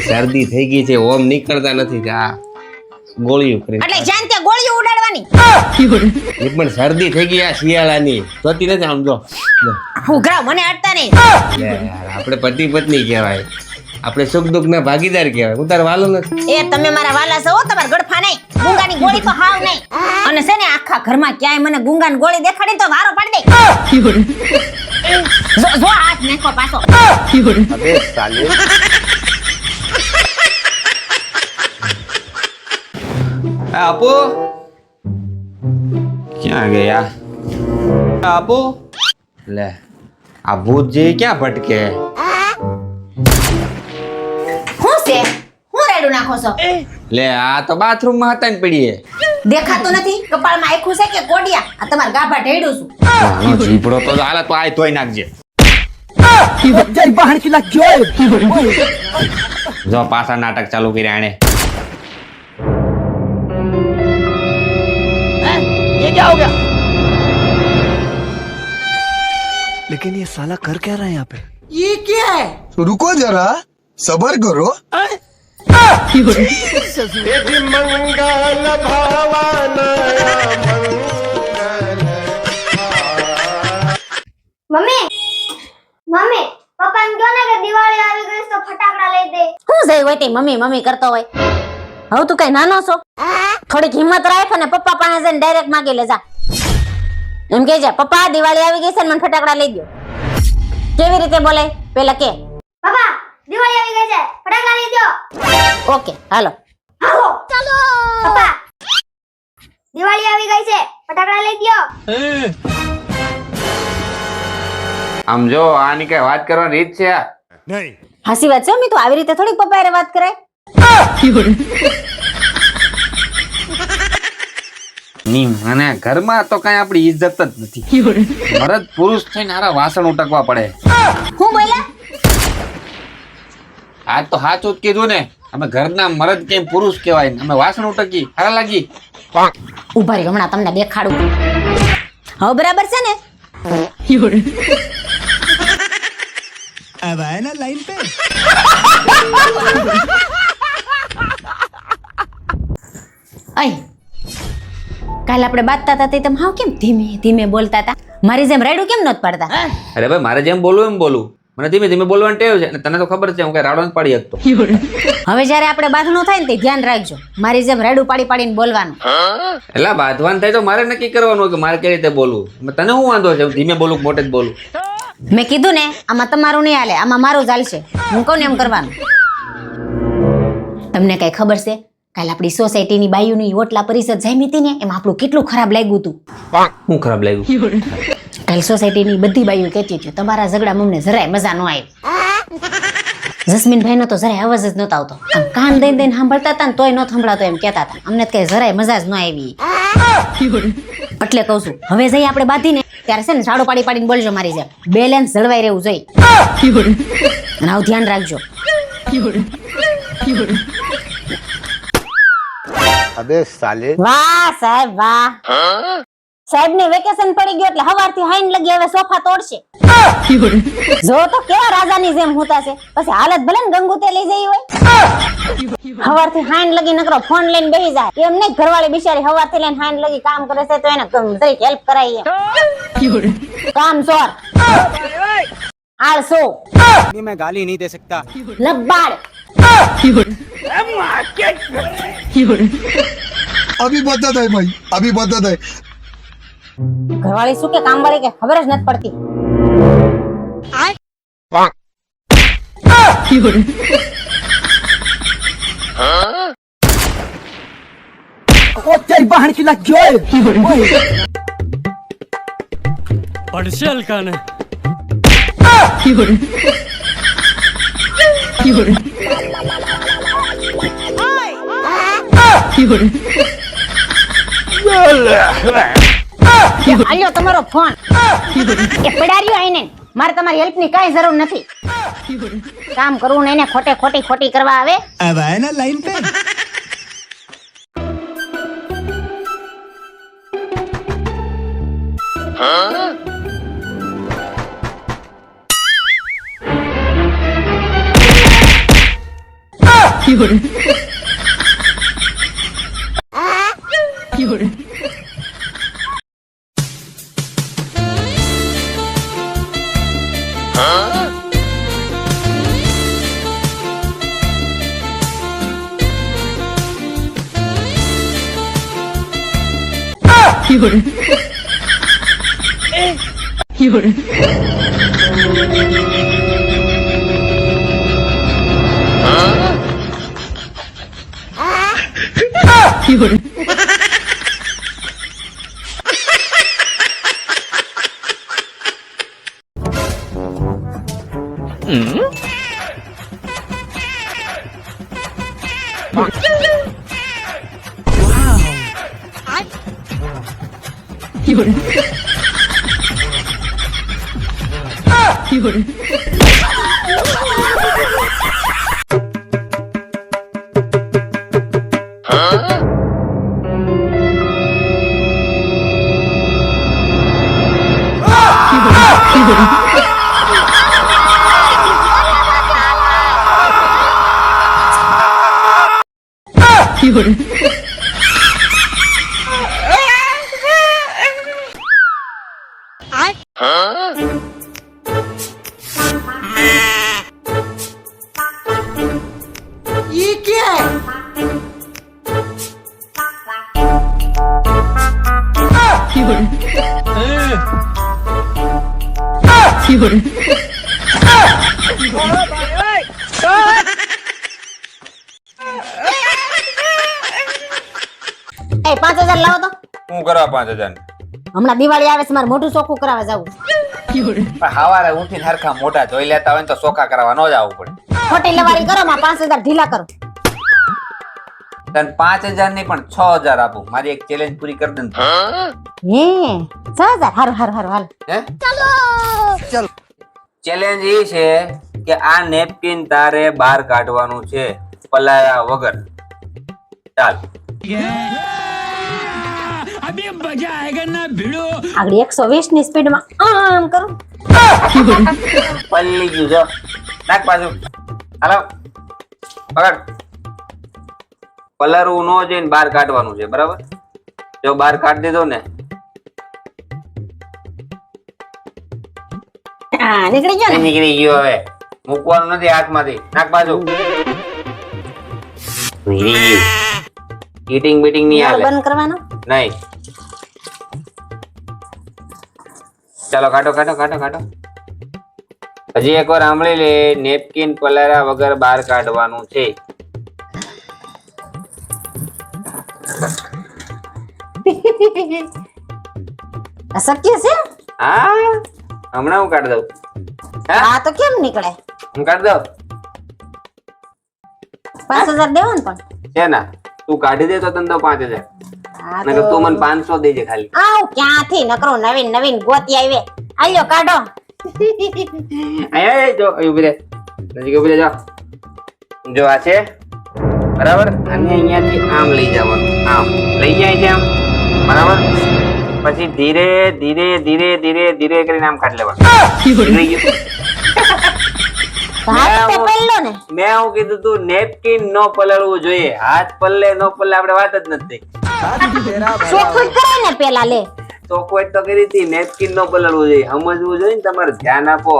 શરદી થઈ ગઈ છે, ઓમ નીકળતા નથી. આ ગોળીઓ કરી એટલે જાન તે ગોળીઓ ઉડાડવાની. એ પણ શરદી થઈ ગઈ આ શિયાળાની. જોતી નથી આમ જો. ઉઘરાવ મને અડતા નહીં. આપણે પતિ પત્ની કહેવાય, આપણે સુખ દુઃખ ના ભાગીદાર કહેવાય. હું તાર વાલો નથી. એ તમે મારા વાલા છો, તમારા ગડફા નહીં. ગુંગાની ગોળી તો હાવ નહીં. અને છે ને આખા ઘરમાં ક્યાંય મને ગુંગાની ગોળી દેખાડી તો વારો પાડી દે. જો હાથ નાખો પાછો. અબે સાલે. આપો ક્યાં ગયા? આપો લે, આ ભૂત જે ક્યાં ભટકે? હું છે? હું રેડું નાખો છો? લે આ તો બાથરૂમ માં હતા ને પડીએ. દેખાતું નથી? કપાળમાં આખું છે કે કોડિયા? આ તમાર ગાભા ઢેડું છું. જીપડો તો હાલે તો આય તોય નાખજે. જો પાછા નાટક ચાલુ કર્યા આણે. ये क्या हो गया? लेकिन ये साला कर क्या रहा है यहाँ पे? ये क्या है? रुको जरा, सबर करो. મમ્મી મમ્મી પપ્પાને કહો ને કે દિવાળી આવી ગઈ તો ફટાકડા લઈ દે. હું જઈ હોય તે મમ્મી મમ્મી કરતો હોય. હવે તું કઈ નાનો છો, થોડીક હિંમત રાખ અને પપ્પા પાસે જઈને ડાયરેક્ટ માંગી લે જા. એમ કે છે પપ્પા દિવાળી આવી ગઈ છે ને મને ફટાકડા લઈ દો. કેવી રીતે બોલે પેલા કે? પપ્પા દિવાળી આવી ગઈ છે ફટાકડા લઈ દો. ઓકે હાલો હાલો ચાલો. પપ્પા દિવાળી આવી ગઈ છે ફટાકડા લઈ દો. આમ જો આની કઈ વાત કરવાની રીત છે? नहीं. હાસી વાત છે મી તો આવી રીતે થોડીક પપ્પા હારે વાત કરાય. ની અને ઘરમાં તો કઈ આપણી ઇજ્જત જ નથી. મરદ પુરુષ થઈને હારા વાસણ ઉટકવા પડે. હું બોલ્યા? આજ તો સાચું જ કીધું ને. અમે ઘરના મરદ કેમ પુરુષ કહેવાય ને અમે વાસણ ઉટકી હારા લાગી. ઉભા રહી હમણાં તમને દેખાડું. હવે બરાબર છે ને? अब आया ना लाइन पे. અય કાલ આપણે બાતતા હતા તે તમે હાવ કેમ ધીમે ધીમે બોલતા હતા? મારી જેમ રાયડું કેમ નત પાડતા? અરે ભાઈ મારે જેમ બોલવું એમ બોલું. મને ધીમે ધીમે બોલવાની ટેવ છે અને તને તો ખબર છે હું કઈ રાડો નથી પાડી શકતો. હવે જ્યારે આપણે બાંધણું થાય ને તે ધ્યાન રાખજો. મારી જેમ રાયડું પાડી પાડીને બોલવાનું. એટલે બાંધવાનું થાય તો મારે નક્કી કરવાનું હોય કે મારે કઈ રીતે બોલવું. તને શું વાંધો છે હું ધીમે બોલું મોટે જ બોલું? મેં કીધું ને આમાં તમારું નહીં હાલે, આમાં મારું જ હાલશે. હું કહું ને એમ કરવાનું. તમને કઈ ખબર છે કાલ આપણી સોસાયટીની બાયુની ઓટલા પરિષદ જામી હતી ને એમાં આપણું કેટલું ખરાબ લાગ્યું હતું. શું ખરાબ લાગ્યું? કાલ સોસાયટીની બધી બાયું કહેતી હતી તમારા ઝઘડામાં અમને જરાય મજા ન આવી. જસ્મીનભાઈનો તો જરાય અવાજ જ નતો આવતો. આમ કાન દઈને દઈને સાંભળતા હતા ને તોય ન સંભળાતો એમ કહેતા હતા. અમને તો કઈ જરાય મજા જ ન આવી. એટલે કહું છું હવે જઈ આપણે બાંધીને ત્યારે છે ને સાડો પાડી પાડીને બોલજો મારી જેમ. બેલેન્સ જળવાઈ રહેવું જોઈએ. અને આવું ધ્યાન રાખજો. अबे साले. વાહ સાહેબ વાહ. સાહેબ ને વેકેશન પડી ગયો એટલે હવારથી હાઈન લગી હવે સોફા તોડશે. જો તો કેવા રાજાની જેમ હોતા છે. પછી હાલત ભલે ને ગંગુતે લઈ જઈ હોય. હવારથી હાઈન લગી નકરો ફોન લઈને બેસી જાય. એમ નહીં ઘરવાળી બિચારી હવારથી લઈને હાઈન લગી કામ કરે છે તો એને જરીક હેલ્પ કરાય એમ. કામ ચોર આળસો मैं गाली नहीं दे सकता. લબ્બાડ. अभी बता दे भाई, अभी बता दे. ઘરવાળી શું કે કામ વાળી કે ખબર જ નથી પડતી. पड़शल का ने. આલ્યો તમારો ફોન. એ પડાર્યો આઈને. મારે તમારી હેલ્પ ની કાઈ જરૂર નથી. કામ કરવું ને એને ખોટે ખોટી કરવા આવે. अब आया ना लाइन पे. એ 5000 લાવો તો. હું કરવા 5000? હમણાં દિવાળી આવે છે, મારે મોઢું ચોખ્ખું કરાવવા જાવું છે. પણ હવારે ઉઠીને હરખા મોઢા ધોઈ લેતા હોય ને તો ચોખ્ખા કરવા ન જવું પડે. ખોટી લવારી કરો, માં 5000 ઢીલા કરો. તને 5000 નહીં પણ 6000 આપું. મારી એક ચેલેન્જ પૂરી કરી દે ને. હે 6000 હારું હારું હારું હાલ. હે? ચેલેન્જ એ છે કે આ નેપકિન તારે બહાર કાઢવાનું છે પલાયા વગર. ચાલ. अभी मजा आएगा ना भिड़ो. આગળ 120 ની સ્પીડમાં આમ કરું. પલ્લી ગયું જો. નાખ પાછું. હાલો. પકડ. પલારવું નો જઈને બહાર કાઢવાનું છે, બરાબર? જો બહાર કાઢી દીધો ને, હા નીકળી ગયો ને. નીકળી ગયો. હવે મૂકવાનું નથી હાથમાંથી. નાખ પાછું. નીકળી ગયું. હીટિંગ બીટિંગ નહીં નળ હાલે. બંધ કરવાનો. નહીં. ચાલો કાઢો કાઢો કાઢો કાઢો. હજી એકવાર સાંભળી લે. નેપકિન પલારા વગર બહાર કાઢવાનું છે. અશક્ય છે. હા, હમણાં હું કાઢી દઉં. હા, આ તો કેમ નીકળે? હું કાઢી દઉં. 5000 દેવો ને પણ. છે ના, તું કાઢી દે તો તને તો 5000. આ નકર તું મને 500 દેજે ખાલી. આવ ક્યાંથી નકરો નવીન નવીન ગોતી આવે. આલ્યો કાઢો. આય જો ઉભી રે. નજીક ઉભી રે. જો જો આ છે, બરાબર? અને અહીંયાથી આમ લઈ જવાનું. આમ લઈ જાય છે આમ, બરાબર? પછી ધીરે ધીરે ધીરે ધીરે ધીરે કરીને આમ કાઢી લેવાનું. નીકળી ગયું. હાથ તો પહેલો ને. મેં હું કીધું તું નેપકિન નો પલળવું જોઈએ. હાથ પલ્લે નો પલ્લે આપણે વાત જ નથી. ચોખ્ખું જ કરાય ને પેલા લે. તો કોઈ તો કરી હતી નેપકિન નો પલળવું જોઈએ. સમજવું જોઈએ ને, તમારે ધ્યાન આપો.